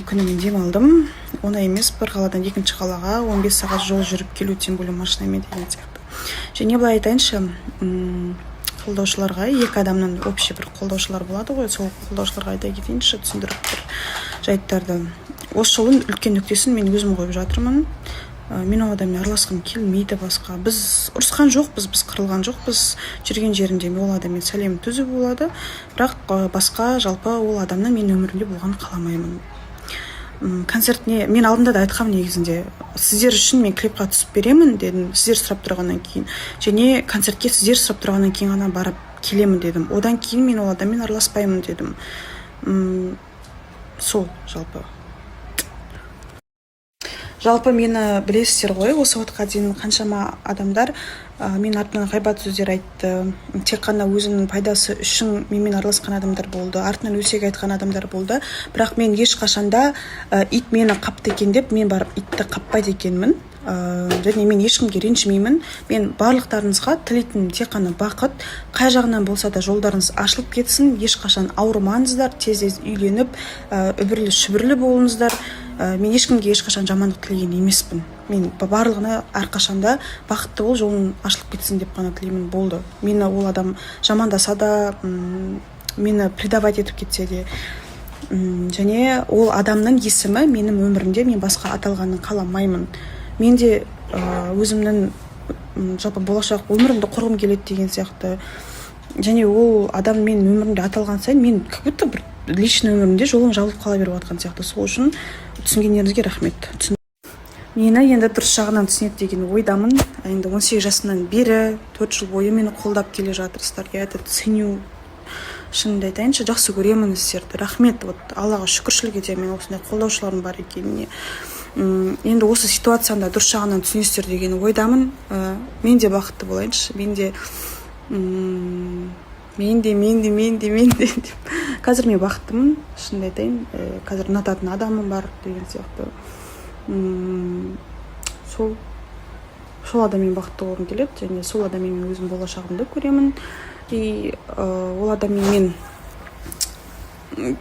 күні мен демалдым. Оңай емес, бір қаладан екінші қалаға 15 сағат жол жүріп келу, тем более машинамен деген сияқты. Және былай айтайыншы, қолдаушыларға, екі адамнан общий бір қолдаушылар болады ғой, сол қолдаушыларға айта кетейінші, түсіндіріп бір жайттарды. Осы жолын үлкен нүктесін мен өзім қойып жатырмын. Мен ол адаммен араласқым келмейді басқа. Біз ұрысқан жоқпыз, біз қырылған жоқпыз. Жүрген жерінде ол адаммен сәлем түзу болады, бірақ басқа жалпы ол адамның мен өмірімде болғанын қаламаймын. Концертіне мен алдында да айтқам, негізінде сіздер үшін мен клипқа түсіп беремін дедім, сіздер сұрап тұрғаннан кейін, және концертке сіздер сұрап тұрғаннан кейін ғана барып келемін дедім. Одан кейін мен ол адаммен араласпаймын дедім. Сол жалпы мені білесіздер ғой, осы уақытқа дейін қаншама адамдар мен артынан ғайбат сөздер айтты, тек қана өзінің пайдасы үшін менімен араласқан адамдар болды, артынан өсек айтқан адамдар болды. Бірақ мен ешқашанда ит мені қапты екен деп мен барып итті қаппайды екенмін. Және мен ешкімге ренжімеймін. Мен барлықтарыңызға тілейтінім тек қана бақыт, қай жағынан болса да жолдарыңыз ашылып кетсін, ешқашан ауырмаңыздар, тез үйленіп, үбірлі шүбірлі болыңыздар. Мен ешкімге ешқашан жамандық тілеген емеспін. Мен барлығына әрқашанда бақытты бол, жолың ашылып кетсін деп қана тілеймін, болды. Мені ол адам жамандаса да, мені предавать етіп кетсе де, және ол адамның есімі менің өмірімде мен басқа аталғанын қаламаймын. Мен де өзімнің жалпы болашақ өмірімді құрғым келеді деген сияқты. Және ол адам мен өмірімде аталған сайын мен как будто бір личный өмірімде жолым жабылып қала беріп жатқан сияқты. Сол үшін түсінгендеріңізге рахмет. Мені енді дұрыс жағынан түсінеді деген ойдамын. Енді 18 жасымнан бері 4 жыл бойы мені қолдап келе жатырсыздар. Я это ценю. Шынымды айтайыншы, жақсы көремін сіздерді. Рахмет. Аллаға шүкіршілік етемін мен осындай қолдаушыларым бар екеніне. Енді осы ситуацияны дұрыс жағынан түсінесіздер деген ойдамын. Мен де бақытты болайыншы. Мен де қазір мен бақыттымын, шынымды айтайын. Қазір ұнататын адамым бар деген сияқты. Сол адаммен бақытты болғым келеді, және сол адаммен мен өзім болашағымды көремін. И ол адаммен мен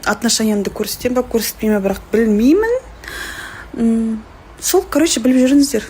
отношениямды көрсетем ба, көрсетпейме, бірақ білмеймін. Сол, короче, біліп жүріңіздер.